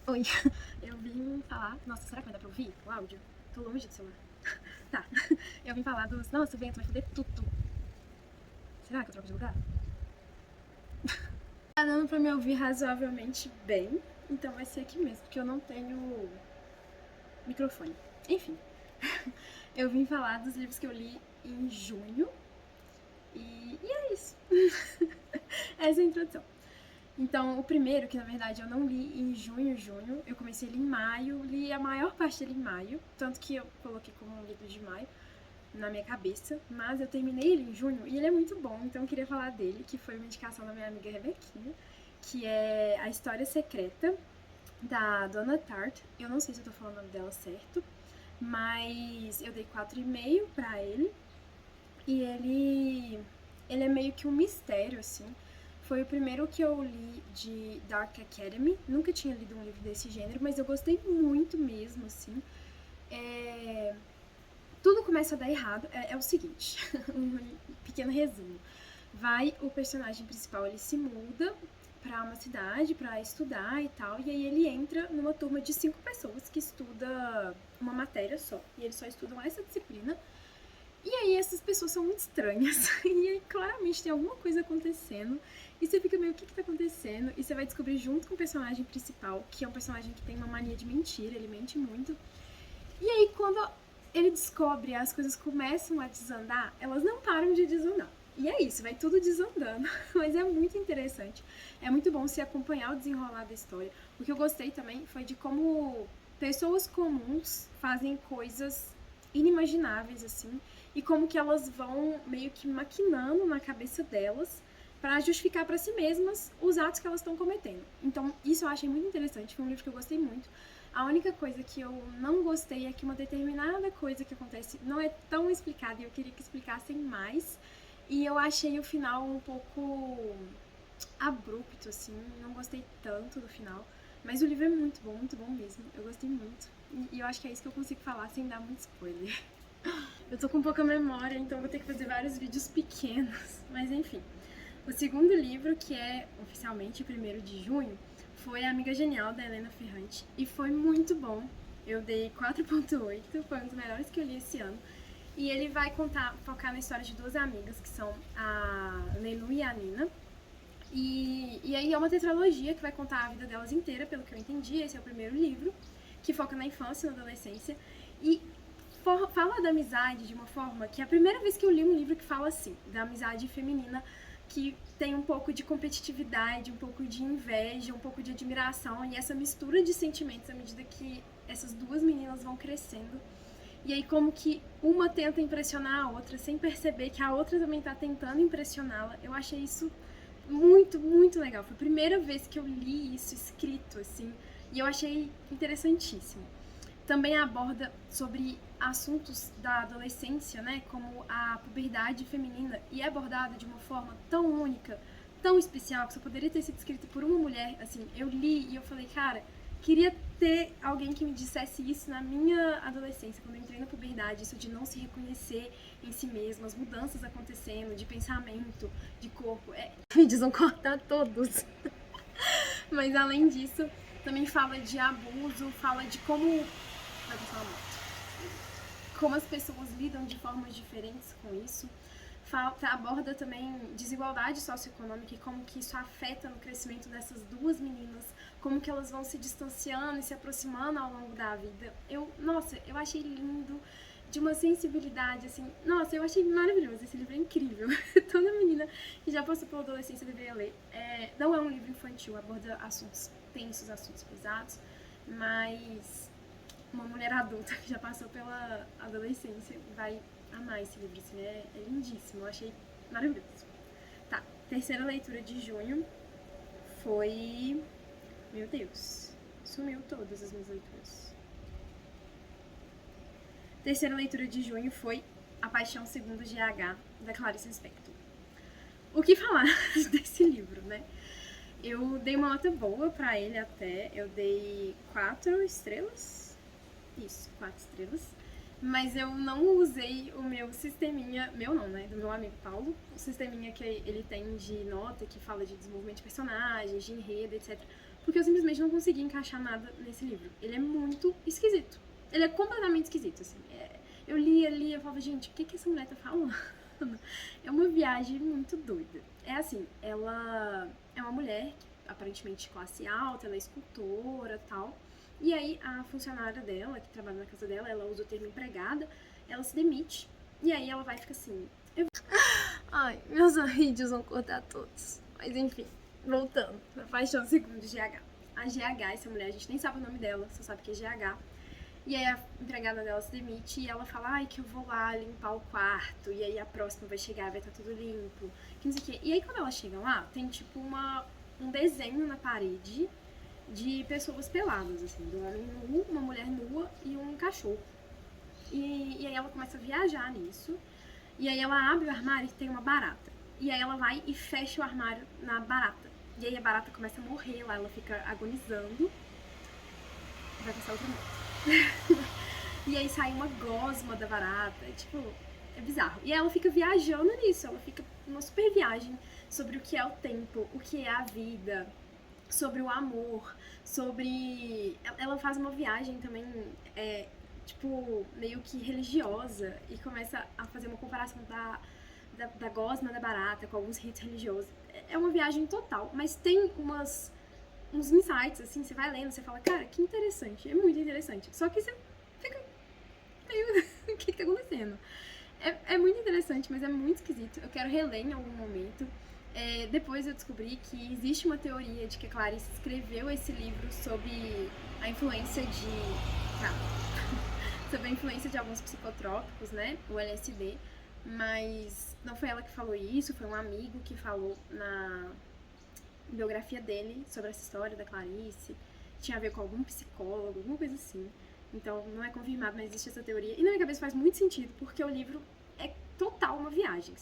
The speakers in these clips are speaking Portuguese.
Oi, eu vim falar. Nossa, será que vai dar pra ouvir o áudio? Tô longe do celular. Tá, eu vim falar dos. Nossa, o vento vai foder tudo. Será que eu troco de lugar? Tá dando pra me ouvir razoavelmente bem, então vai ser aqui mesmo, porque eu não tenho microfone. Enfim, eu vim falar dos livros que eu li em junho e é isso. Essa é a introdução. Então, o primeiro, que na verdade eu não li em junho, eu comecei ele em maio, li a maior parte dele em maio, tanto que eu coloquei como um livro de maio na minha cabeça, mas eu terminei ele em junho e ele é muito bom, então eu queria falar dele, que foi uma indicação da minha amiga Rebequinha, que é A História Secreta, da Donna Tartt. Eu não sei se eu tô falando o nome dela certo, mas eu dei 4,5 pra ele, e ele é meio que um mistério, assim. Foi o primeiro que eu li de Dark Academy. Nunca tinha lido um livro desse gênero, mas eu gostei muito mesmo, assim. Tudo começa a dar errado. É o seguinte, um pequeno resumo. O personagem principal, ele se muda pra uma cidade pra estudar e tal, e aí ele entra numa turma de 5 pessoas que estuda uma matéria só, e eles só estudam essa disciplina. E aí essas pessoas são muito estranhas. E aí claramente tem alguma coisa acontecendo. E você fica meio, o que tá acontecendo? E você vai descobrir junto com o personagem principal, que é um personagem que tem uma mania de mentir, ele mente muito. E aí quando ele descobre, as coisas começam a desandar, elas não param de desandar. E é isso, vai tudo desandando. Mas é muito interessante. É muito bom se acompanhar o desenrolar da história. O que eu gostei também foi de como pessoas comuns fazem coisas inimagináveis, assim, e como que elas vão meio que maquinando na cabeça delas para justificar para si mesmas os atos que elas estão cometendo. Então, isso eu achei muito interessante, foi um livro que eu gostei muito. A única coisa que eu não gostei é que uma determinada coisa que acontece não é tão explicada e eu queria que explicassem mais. E eu achei o final um pouco abrupto, assim, não gostei tanto do final. Mas o livro é muito bom mesmo. Eu gostei muito. E eu acho que é isso que eu consigo falar sem dar muito spoiler. Eu tô com pouca memória, então vou ter que fazer vários vídeos pequenos. Mas enfim. O segundo livro, que é oficialmente 1º de junho, foi A Amiga Genial, da Helena Ferrante. E foi muito bom. Eu dei 4,8, foi um dos melhores que eu li esse ano. E ele vai focar na história de duas amigas, que são a Lelu e a Nina. E aí é uma tetralogia que vai contar a vida delas inteira, pelo que eu entendi. Esse é o primeiro livro, que foca na infância e na adolescência. E fala da amizade de uma forma que é a primeira vez que eu li um livro que fala assim, da amizade feminina, que tem um pouco de competitividade, um pouco de inveja, um pouco de admiração, e essa mistura de sentimentos à medida que essas duas meninas vão crescendo. E aí como que uma tenta impressionar a outra sem perceber que a outra também tá tentando impressioná-la. Eu achei isso muito legal. Foi a primeira vez que eu li isso escrito, assim, e eu achei interessantíssimo. Também aborda sobre assuntos da adolescência, né, como a puberdade feminina, e é abordada de uma forma tão única, tão especial, que só poderia ter sido escrito por uma mulher. Assim, eu li e eu falei, cara, queria ter alguém que me dissesse isso na minha adolescência, quando eu entrei na puberdade, isso de não se reconhecer em si mesma, as mudanças acontecendo, de pensamento, de corpo. Vídeos vão cortar todos. Mas além disso, também fala de abuso, fala de como. Vai passar uma moto. Como as pessoas lidam de formas diferentes com isso. Aborda também desigualdade socioeconômica e como que isso afeta no crescimento dessas duas meninas, como que elas vão se distanciando e se aproximando ao longo da vida. Nossa, eu achei lindo, de uma sensibilidade, assim, nossa, eu achei maravilhoso, esse livro é incrível. Toda menina que já passou pela adolescência deveria ler. Não é um livro infantil, aborda assuntos tensos, assuntos pesados, mas uma mulher adulta que já passou pela adolescência vai amar esse livro, assim, é lindíssimo, eu achei maravilhoso. Tá, terceira leitura de junho foi... Meu Deus, sumiu todas as minhas leituras. Terceira leitura de junho foi A Paixão Segundo GH, da Clarice Lispector. O que falar desse livro, né? Eu dei uma nota boa pra ele até, eu dei 4 estrelas. Isso, 4 estrelas. Mas eu não usei o meu sisteminha, meu não, né, do meu amigo Paulo, o sisteminha que ele tem de nota, que fala de desenvolvimento de personagens, de enredo, etc. porque eu simplesmente não consegui encaixar nada nesse livro. Ele é muito esquisito. Ele é completamente esquisito, assim. Eu lia, eu falava, gente, o que essa mulher tá falando? É uma viagem muito doida. É assim, ela é uma mulher, aparentemente de classe alta, ela é escultora e tal. E aí a funcionária dela, que trabalha na casa dela, ela usa o termo empregada, ela se demite. E aí ela vai ficar assim... Ai, meus vídeos vão cortar todos. Mas enfim, voltando pra Paixão Segundo de GH. A GH, essa mulher, a gente nem sabe o nome dela, só sabe que é GH. E aí a empregada dela se demite e ela fala, ai, que eu vou lá limpar o quarto, e aí a próxima vai chegar, vai estar tudo limpo, que não sei o quê. E aí quando ela chega lá, tem tipo um desenho na parede de pessoas peladas, assim, de um homem nu, uma mulher nua e um cachorro. E aí ela começa a viajar nisso, e aí ela abre o armário e tem uma barata. E aí ela vai e fecha o armário na barata. E aí a barata começa a morrer lá, ela fica agonizando. Vai passar outra moto. E aí sai uma gosma da barata, tipo, é bizarro. E ela fica viajando nisso, ela fica numa super viagem sobre o que é o tempo, o que é a vida, sobre o amor, sobre... Ela faz uma viagem também, tipo, meio que religiosa e começa a fazer uma comparação da gosma da barata com alguns ritos religiosos. É uma viagem total, mas tem uns insights, assim, você vai lendo, você fala, cara, que interessante, é muito interessante. Só que você fica meio... o que tá acontecendo? É muito interessante, mas é muito esquisito. Eu quero reler em algum momento. Depois eu descobri que existe uma teoria de que a Clarice escreveu esse livro sob a influência sobre a influência de alguns psicotrópicos, né? O LSD. Mas não foi ela que falou isso, foi um amigo que falou na biografia dele sobre essa história da Clarice. Tinha a ver com algum psicólogo, alguma coisa assim. Então não é confirmado, mas existe essa teoria. E na minha cabeça faz muito sentido, porque o livro é total uma viagem.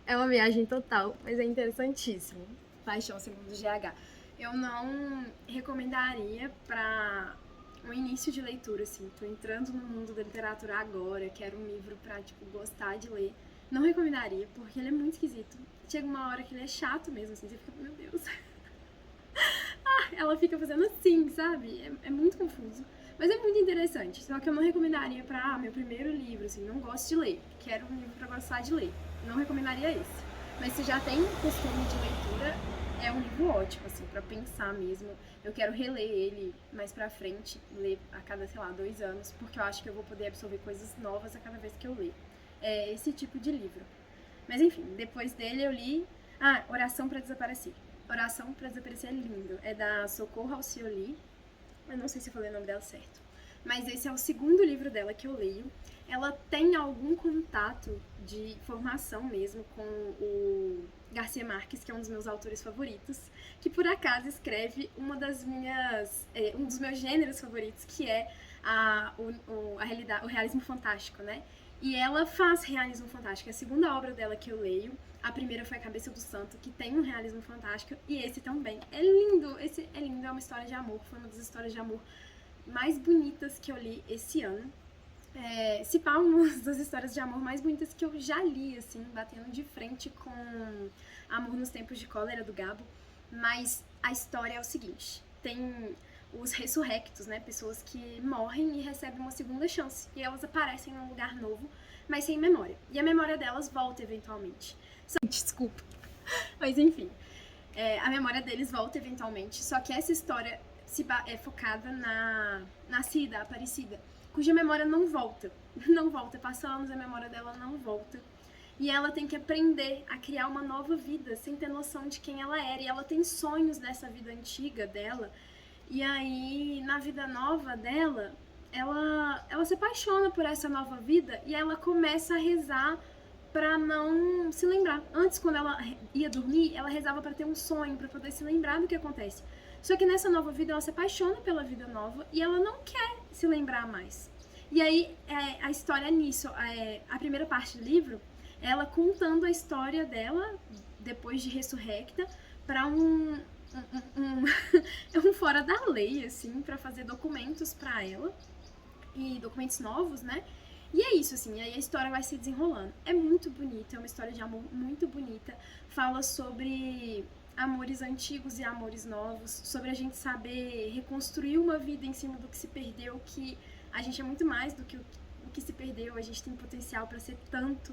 É uma viagem total, mas é interessantíssimo. Paixão Segundo GH. Eu não recomendaria pra um início de leitura, assim. Tô entrando no mundo da literatura agora, quero um livro pra, tipo, gostar de ler. Não recomendaria, porque ele é muito esquisito. Chega uma hora que ele é chato mesmo, assim, você fica, meu Deus. Ela fica fazendo assim, sabe? É muito confuso. Mas é muito interessante. Só que eu não recomendaria pra, meu primeiro livro, assim, não gosto de ler. Quero um livro pra gostar de ler. Não recomendaria esse. Mas se já tem costume de leitura, é um livro ótimo, assim, pra pensar mesmo. Eu quero reler ele mais pra frente, ler a cada, sei lá, 2 anos, porque eu acho que eu vou poder absorver coisas novas a cada vez que eu ler. É esse tipo de livro. Mas enfim, depois dele eu li Oração pra Desaparecer. Oração pra Desaparecer é lindo. É da Socorro Alcioli. Eu não sei se eu falei o nome dela certo. Mas esse é o segundo livro dela que eu leio. Ela tem algum contato de formação mesmo com o Garcia Marques, que é um dos meus autores favoritos, que por acaso escreve um dos meus gêneros favoritos, que é o realismo fantástico, né? E ela faz realismo fantástico. É a segunda obra dela que eu leio. A primeira foi A Cabeça do Santo, que tem um realismo fantástico. E esse também. É lindo. Esse é lindo. É uma história de amor. Foi uma das histórias de amor mais bonitas que eu li esse ano. Se pá, uma das histórias de amor mais bonitas que eu já li, assim, batendo de frente com Amor nos Tempos de Cólera, do Gabo. Mas a história é o seguinte. Tem os ressurrectos, né? Pessoas que morrem e recebem uma segunda chance. E elas aparecem num lugar novo, mas sem memória. E a memória delas volta eventualmente. Desculpa. Mas enfim, a memória deles volta eventualmente. Só que essa história é focada na Cida, a Aparecida, cuja memória não volta. Não volta. Passa anos, a memória dela não volta. E ela tem que aprender a criar uma nova vida, sem ter noção de quem ela era. E ela tem sonhos dessa vida antiga dela. E aí, na vida nova dela, ela se apaixona por essa nova vida e ela começa a rezar pra não se lembrar. Antes, quando ela ia dormir, ela rezava pra ter um sonho, pra poder se lembrar do que acontece. Só que nessa nova vida, ela se apaixona pela vida nova e ela não quer se lembrar mais. E aí, a história é nisso. A primeira parte do livro, ela contando a história dela, depois de ressurrecta, pra um fora da lei, assim, pra fazer documentos pra ela, e documentos novos, né? E é isso, assim, aí a história vai se desenrolando. É muito bonita, é uma história de amor muito bonita. Fala sobre amores antigos e amores novos, sobre a gente saber reconstruir uma vida em cima do que se perdeu, que a gente é muito mais do que o que se perdeu, a gente tem potencial pra ser tanto.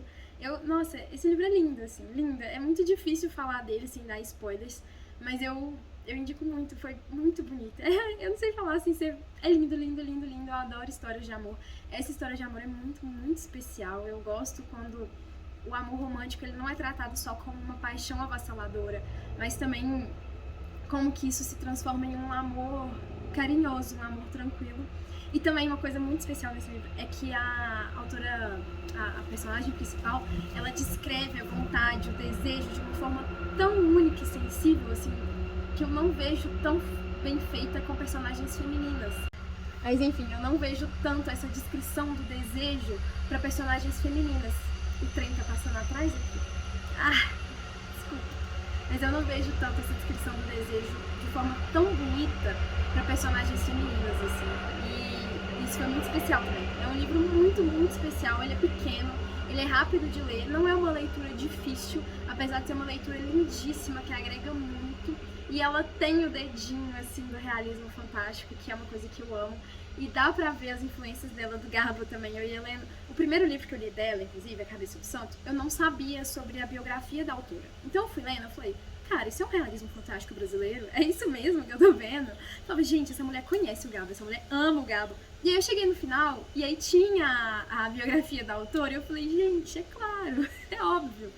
Nossa, esse livro é lindo, assim, lindo. É muito difícil falar dele sem dar spoilers, mas eu indico muito, foi muito bonito. Eu não sei falar assim, é lindo, lindo, lindo, lindo. Eu adoro histórias de amor. Essa história de amor é muito, muito especial. Eu gosto quando o amor romântico ele não é tratado só como uma paixão avassaladora, mas também como que isso se transforma em um amor carinhoso, um amor tranquilo. E também uma coisa muito especial nesse livro é que a autora, a personagem principal, ela descreve a vontade, o desejo de uma forma tão única e sensível, assim, que eu não vejo tão bem feita com personagens femininas. Mas enfim, eu não vejo tanto essa descrição do desejo para personagens femininas. O trem tá passando atrás aqui. Desculpa. Mas eu não vejo tanto essa descrição do desejo de forma tão bonita para personagens femininas, assim. E isso foi muito especial também. É um livro muito, muito especial. Ele é pequeno, ele é rápido de ler, não é uma leitura difícil, apesar de ser uma leitura lindíssima, que agrega muito. E ela tem o dedinho, assim, do realismo fantástico, que é uma coisa que eu amo. E dá pra ver as influências dela do Garbo também. Eu ia lendo... O primeiro livro que eu li dela, inclusive, A Cabeça do Santo, eu não sabia sobre a biografia da autora. Então eu fui lendo, eu falei, cara, isso é um realismo fantástico brasileiro? É isso mesmo que eu tô vendo? Eu falei, gente, essa mulher conhece o Garbo, essa mulher ama o Garbo. E aí eu cheguei no final, e aí tinha a biografia da autora, e eu falei, gente, é claro, é óbvio.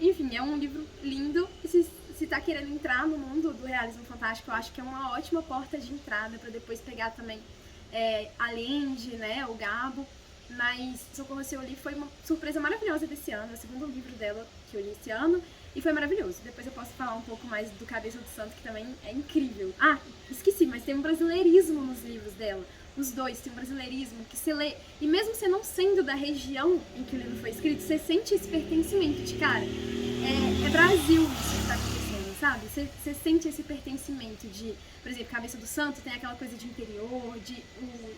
Enfim, é um livro lindo, e se tá querendo entrar no mundo do realismo fantástico, eu acho que é uma ótima porta de entrada pra depois pegar também a Lende, né, o Garbo. Mas Socorro, Se Eu Li foi uma surpresa maravilhosa desse ano, é o segundo livro dela que eu li esse ano, e foi maravilhoso. Depois eu posso falar um pouco mais do Cabeça do Santo, que também é incrível. Esqueci, mas tem um brasileirismo nos livros dela. Os dois, tem um brasileirismo que você lê, e mesmo você não sendo da região em que o livro foi escrito, você sente esse pertencimento de, cara, é Brasil isso que tá acontecendo, sabe? Você sente esse pertencimento de, por exemplo, Cabeça do Santo tem aquela coisa de interior, de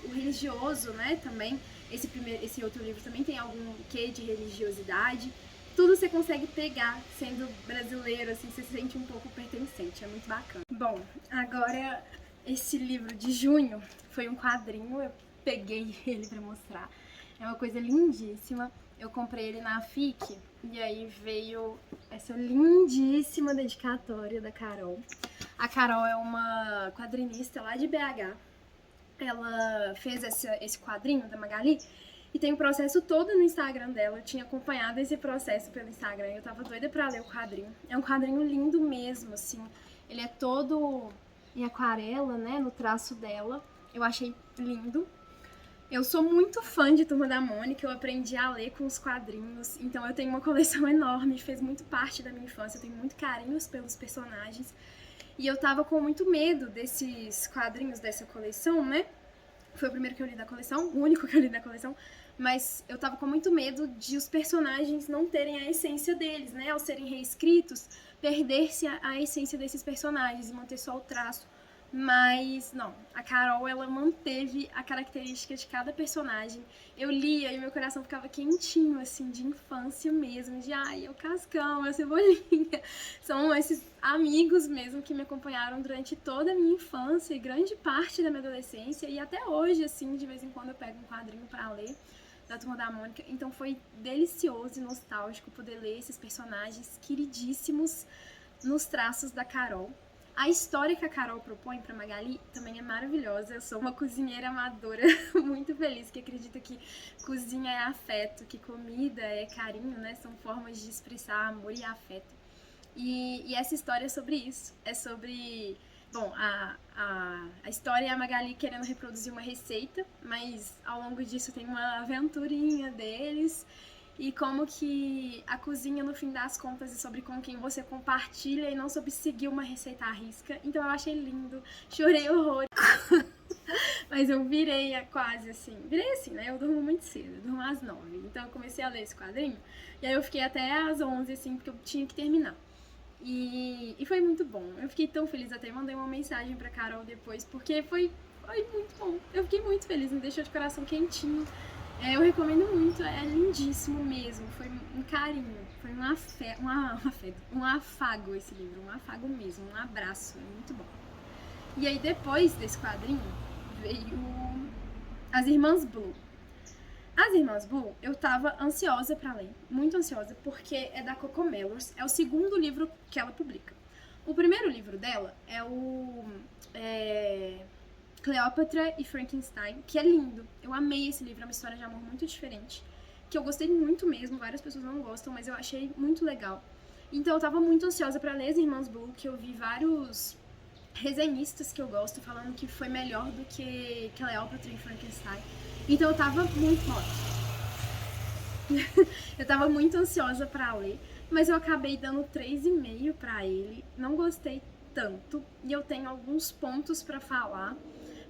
o religioso, né, também. Esse outro livro também tem algum quê de religiosidade. Tudo você consegue pegar sendo brasileiro, assim, você se sente um pouco pertencente, é muito bacana. Bom, agora esse livro de junho foi um quadrinho, eu peguei ele pra mostrar. É uma coisa lindíssima. Eu comprei ele na FIC e aí veio essa lindíssima dedicatória da Carol. A Carol é uma quadrinista lá de BH. Ela fez esse quadrinho da Magali e tem o processo todo no Instagram dela. Eu tinha acompanhado esse processo pelo Instagram e eu tava doida pra ler o quadrinho. É um quadrinho lindo mesmo, assim. Ele é todo em aquarela, né, no traço dela. Eu achei lindo. Eu sou muito fã de Turma da Mônica, eu aprendi a ler com os quadrinhos, então eu tenho uma coleção enorme, fez muito parte da minha infância, eu tenho muito carinho pelos personagens. E eu tava com muito medo desses quadrinhos dessa coleção, né? Foi o primeiro que eu li da coleção, o único que eu li da coleção, mas eu tava com muito medo de os personagens não terem a essência deles, né? Ao serem reescritos, perder-se a essência desses personagens e manter só o traço. Mas não, a Carol, ela manteve a característica de cada personagem. Eu lia e meu coração ficava quentinho, assim, de infância mesmo, de ai, é o Cascão, é a Cebolinha. São esses amigos mesmo que me acompanharam durante toda a minha infância e grande parte da minha adolescência. E até hoje, assim, de vez em quando eu pego um quadrinho pra ler da Turma da Mônica. Então foi delicioso e nostálgico poder ler esses personagens queridíssimos nos traços da Carol. A história que a Carol propõe para Magali também é maravilhosa. Eu sou uma cozinheira amadora muito feliz, que acredita que cozinha é afeto, que comida é carinho, né? São formas de expressar amor e afeto. E essa história é sobre isso. É sobre... Bom, a história é a Magali querendo reproduzir uma receita, mas ao longo disso tem uma aventurinha deles. E como que a cozinha, no fim das contas, é sobre com quem você compartilha e não sobre seguir uma receita à risca. Então eu achei lindo, chorei horror. Mas eu virei quase assim, virei assim, né? Eu durmo muito cedo, eu durmo às 9. Então eu comecei a ler esse quadrinho, e aí eu fiquei até às 11, assim, porque eu tinha que terminar. E foi muito bom, eu fiquei tão feliz, até mandei uma mensagem pra Carol depois, porque foi muito bom. Eu fiquei muito feliz, me deixou de coração quentinho. Eu recomendo muito, é lindíssimo mesmo. Foi um carinho, foi um afago esse livro, um afago mesmo, um abraço, é muito bom. E aí depois desse quadrinho veio As Irmãs Blue. As Irmãs Blue, eu tava ansiosa pra ler, muito ansiosa, porque é da Coco Mellors, é o segundo livro que ela publica. O primeiro livro dela é o Cleópatra e Frankenstein, que é lindo. Eu amei esse livro, é uma história de amor muito diferente, que eu gostei muito mesmo, várias pessoas não gostam, mas eu achei muito legal. Então eu tava muito ansiosa pra ler As Irmãs Blue, que eu vi vários resenhistas que eu gosto falando que foi melhor do que Cleópatra e Frankenstein. Então eu tava muito... eu tava muito ansiosa pra ler, mas eu acabei dando 3,5 pra ele. Não gostei tanto e eu tenho alguns pontos pra falar.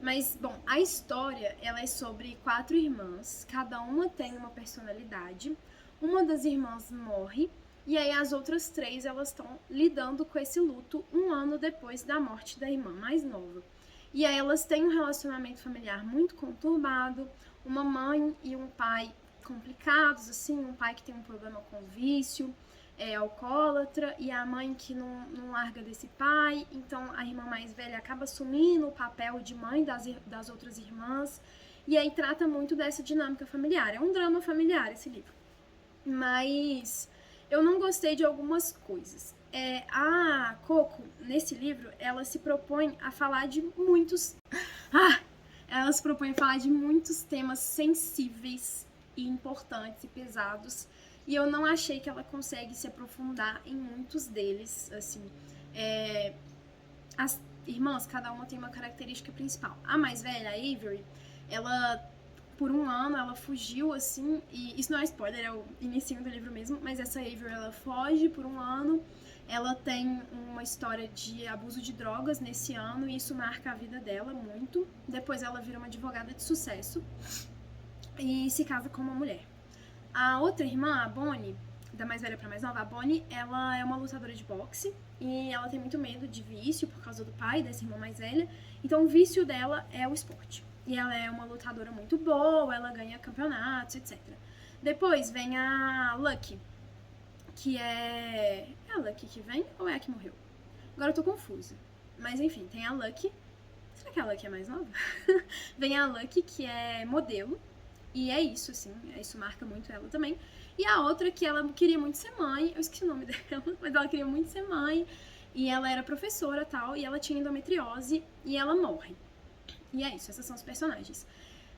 Mas, bom, a história, ela é sobre 4 irmãs, cada uma tem uma personalidade. Uma das irmãs morre e aí as outras 3, elas estão lidando com esse luto 1 ano depois da morte da irmã mais nova. E aí elas têm um relacionamento familiar muito conturbado, uma mãe e um pai complicados, assim, um pai que tem um problema com vício, é alcoólatra, e a mãe que não larga desse pai, então a irmã mais velha acaba assumindo o papel de mãe das outras irmãs, e aí trata muito dessa dinâmica familiar. É um drama familiar esse livro. Mas eu não gostei de algumas coisas. A Coco, nesse livro, ela se propõe a falar de muitos... ela se propõe a falar de muitos temas sensíveis e importantes e pesados, e eu não achei que ela consegue se aprofundar em muitos deles, assim. As irmãs, cada uma tem uma característica principal. A mais velha, a Avery, ela, por 1 ano, ela fugiu, assim, e isso não é spoiler, é o início do livro mesmo, mas essa Avery, ela foge por 1 ano, ela tem uma história de abuso de drogas nesse ano, e isso marca a vida dela muito. Depois ela vira uma advogada de sucesso e se casa com uma mulher. A outra irmã, a Bonnie, da mais velha pra mais nova, a Bonnie, ela é uma lutadora de boxe e ela tem muito medo de vício por causa do pai dessa irmã mais velha. Então o vício dela é o esporte. E ela é uma lutadora muito boa, ela ganha campeonatos, etc. Depois vem a Lucky, que é... É a Lucky que vem ou é a que morreu? Agora eu tô confusa. Mas enfim, tem a Lucky. Será que a Lucky é mais nova? Vem a Lucky, que é modelo. E é isso, assim, isso marca muito ela também. E a outra que ela queria muito ser mãe, eu esqueci o nome dela, mas ela queria muito ser mãe, e ela era professora e tal, e ela tinha endometriose, e ela morre. E é isso, essas são os personagens.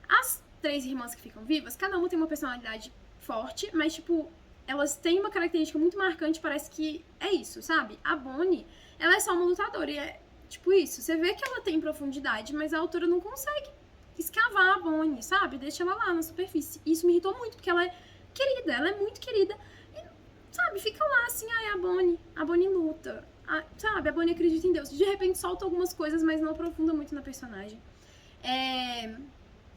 As 3 irmãs que ficam vivas, cada uma tem uma personalidade forte, mas, tipo, elas têm uma característica muito marcante, parece que é isso, sabe? A Bonnie, ela é só uma lutadora, e é tipo isso, você vê que ela tem profundidade, mas a autora não consegue escavar a Bonnie, sabe? Deixa ela lá na superfície. Isso me irritou muito, porque ela é querida, ela é muito querida. E, sabe, fica lá assim, a Bonnie luta. Sabe, a Bonnie acredita em Deus. De repente solta algumas coisas, mas não aprofunda muito na personagem.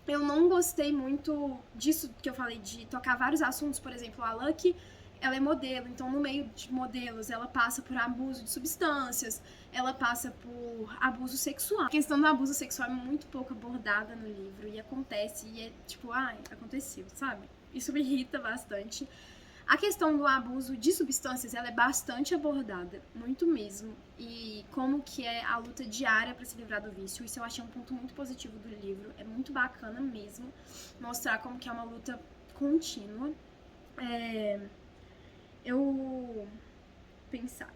Eu não gostei muito disso que eu falei, de tocar vários assuntos. Por exemplo, a Lucky, ela é modelo, então no meio de modelos ela passa por abuso de substâncias, ela passa por abuso sexual. A questão do abuso sexual é muito pouco abordada no livro e acontece, e é tipo, aconteceu, sabe? Isso me irrita bastante. A questão do abuso de substâncias, ela é bastante abordada, muito mesmo, e como que é a luta diária para se livrar do vício. Isso eu achei um ponto muito positivo do livro, é muito bacana mesmo mostrar como que é uma luta contínua.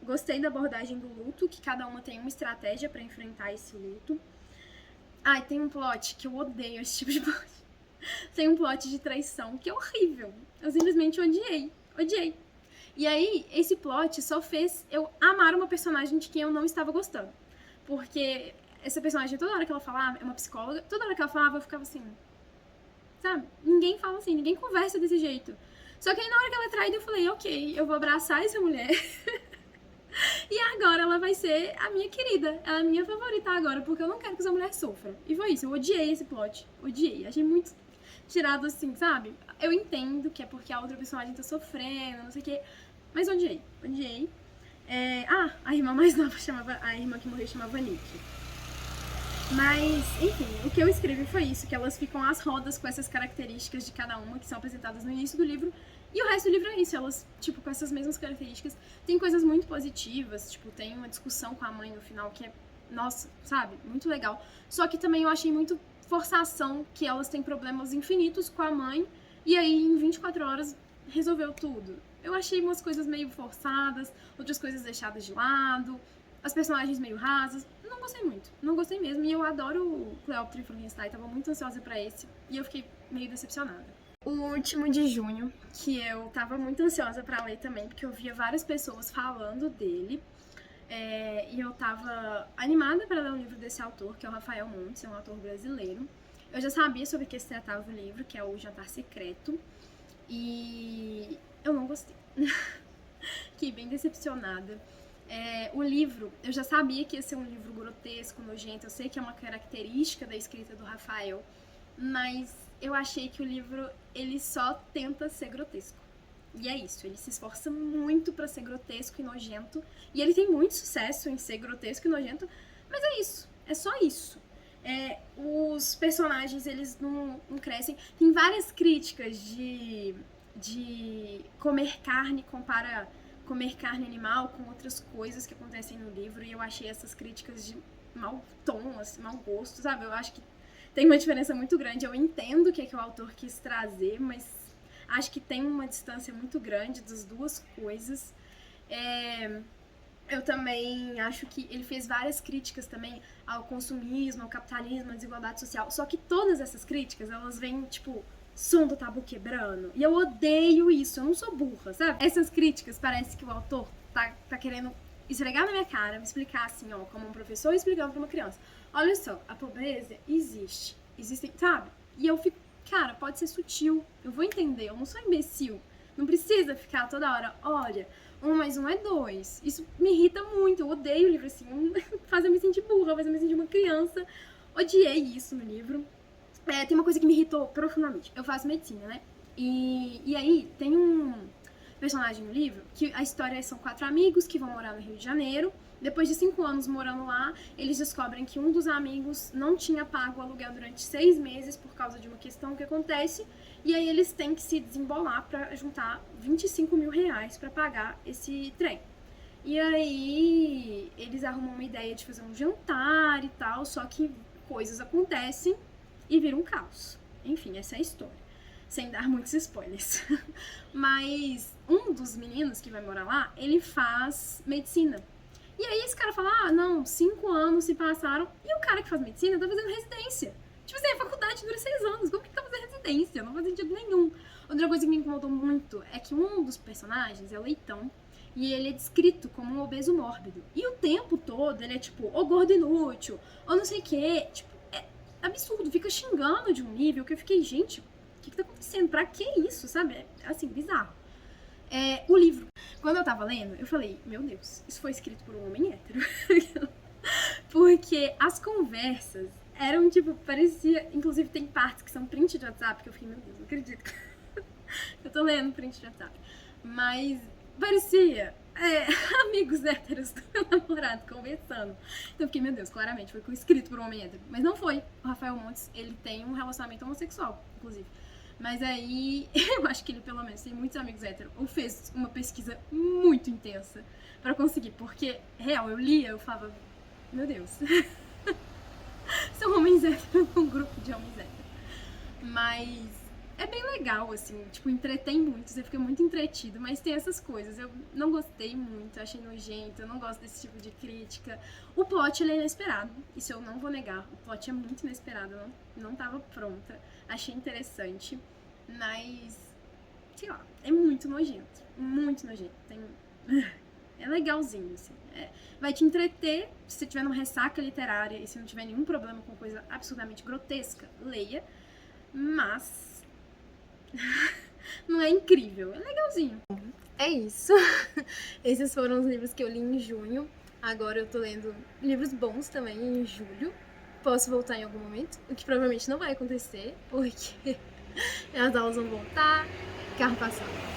Gostei da abordagem do luto, que cada uma tem uma estratégia pra enfrentar esse luto. Tem um plot que eu odeio, esse tipo de plot. Tem um plot de traição que é horrível. Eu simplesmente odiei. E aí, esse plot só fez eu amar uma personagem de quem eu não estava gostando. Porque essa personagem, toda hora que ela falava, é uma psicóloga, toda hora que ela falava, eu ficava assim, sabe? Ninguém fala assim, ninguém conversa desse jeito. Só que aí na hora que ela é traída, eu falei, ok, eu vou abraçar essa mulher. E agora ela vai ser a minha querida. Ela é a minha favorita agora, porque eu não quero que essa mulher sofra. E foi isso, eu odiei esse plot. Odiei, achei muito tirado assim, sabe? Eu entendo que é porque a outra personagem tá sofrendo, não sei o quê. Mas odiei. A irmã mais nova chamava... A irmã que morreu chamava Nick. Mas, enfim, o que eu escrevi foi isso, que elas ficam às rodas com essas características de cada uma que são apresentadas no início do livro. E o resto do livro é isso, elas, tipo, com essas mesmas características. Tem coisas muito positivas, tipo, tem uma discussão com a mãe no final que é, nossa, sabe, muito legal. Só que também eu achei muito forçação que elas têm problemas infinitos com a mãe e aí em 24 horas resolveu tudo. Eu achei umas coisas meio forçadas, outras coisas deixadas de lado, as personagens meio rasas. Não gostei muito, não gostei mesmo. E eu adoro o Cleópatra e Frankenstein, tava muito ansiosa pra esse e eu fiquei meio decepcionada. O último de junho, que eu tava muito ansiosa pra ler também, porque eu via várias pessoas falando dele. E eu tava animada para ler o livro desse autor, que é o Rafael Montes, é um autor brasileiro. Eu já sabia sobre o que se tratava o livro, que é o Jantar Secreto, e eu não gostei. Fiquei bem decepcionada. O livro, eu já sabia que ia ser um livro grotesco, nojento, eu sei que é uma característica da escrita do Rafael, mas eu achei que o livro, ele só tenta ser grotesco. E é isso, ele se esforça muito pra ser grotesco e nojento, e ele tem muito sucesso em ser grotesco e nojento, mas é isso, é só isso. Os personagens, eles não crescem. Tem várias críticas de comer carne, compara comer carne animal com outras coisas que acontecem no livro, e eu achei essas críticas de mau tom, assim, mau gosto, sabe? Eu acho que tem uma diferença muito grande. Eu entendo o que o autor quis trazer, mas acho que tem uma distância muito grande das duas coisas. Eu também acho que ele fez várias críticas também ao consumismo, ao capitalismo, à desigualdade social. Só que todas essas críticas, elas vêm, tipo, som do tabu quebrando. E eu odeio isso, eu não sou burra, sabe? Essas críticas parece que o autor tá querendo esfregar na minha cara, me explicar assim, ó, como um professor explicando pra uma criança. Olha só, a pobreza existe. Existem, sabe? E eu fico, cara, pode ser sutil. Eu vou entender, eu não sou imbecil. Não precisa ficar toda hora, olha, 1 mais 1 é 2. Isso me irrita muito, eu odeio o livro assim. Faz eu me sentir burra, faz eu me sentir uma criança. Odiei isso no livro. Tem uma coisa que me irritou profundamente. Eu faço medicina, né? E aí tem um personagem no livro que a história são 4 amigos que vão morar no Rio de Janeiro. Depois de 5 anos morando lá, eles descobrem que um dos amigos não tinha pago o aluguel durante 6 meses por causa de uma questão que acontece. E aí eles têm que se desembolar pra juntar 25 mil reais pra pagar esse trem. E aí eles arrumam uma ideia de fazer um jantar e tal, só que coisas acontecem e vira um caos. Enfim, essa é a história. Sem dar muitos spoilers. Mas um dos meninos que vai morar lá, ele faz medicina. E aí esse cara fala, ah, não, 5 anos se passaram. E o cara que faz medicina tá fazendo residência. Tipo assim, a faculdade dura 6 anos. Como que tá fazendo residência? Não faz sentido nenhum. Outra coisa que me incomodou muito é que um dos personagens é o Leitão. E ele é descrito como um obeso mórbido. E o tempo todo ele é tipo, ô gordo inútil, ou não sei o quê. Tipo, é absurdo. Fica xingando de um nível que eu fiquei, gente, o que tá acontecendo? Pra que isso, sabe? É, assim, bizarro. O livro. Quando eu tava lendo, eu falei, meu Deus, isso foi escrito por um homem hétero. Porque as conversas eram, tipo, parecia... Inclusive tem partes que são print de WhatsApp, que eu fiquei, meu Deus, não acredito. Eu tô lendo print de WhatsApp. Mas parecia amigos héteros do meu namorado conversando. Então eu fiquei, meu Deus, claramente foi escrito por um homem hétero. Mas não foi. O Rafael Montes, ele tem um relacionamento homossexual, inclusive. Mas aí, eu acho que ele pelo menos tem muitos amigos héteros. Ou fez uma pesquisa muito intensa pra conseguir. Porque, real, eu lia, eu falava, meu Deus. São homens héteros, um grupo de homens héteros. Mas é bem legal, assim, tipo, entretém muito, você fica muito entretido, mas tem essas coisas. Eu não gostei muito, achei nojento, eu não gosto desse tipo de crítica. O plot, ele é inesperado, isso eu não vou negar. O plot é muito inesperado, eu não tava pronta. Achei interessante, mas, sei lá, é muito nojento. Muito nojento. É legalzinho, assim. Vai te entreter se você tiver numa ressaca literária e se não tiver nenhum problema com coisa absurdamente grotesca, leia. Mas não é incrível, é legalzinho. É isso. Esses foram os livros que eu li em junho. Agora eu tô lendo livros bons também em julho. Posso voltar em algum momento, o que provavelmente não vai acontecer, porque as aulas vão voltar, carro passando.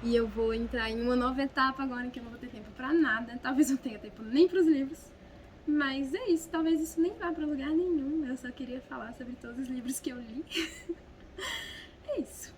E eu vou entrar em uma nova etapa agora que eu não vou ter tempo pra nada. Talvez não tenha tempo nem pros livros. Mas é isso, talvez isso nem vá pra lugar nenhum. Eu só queria falar sobre todos os livros que eu li. É isso.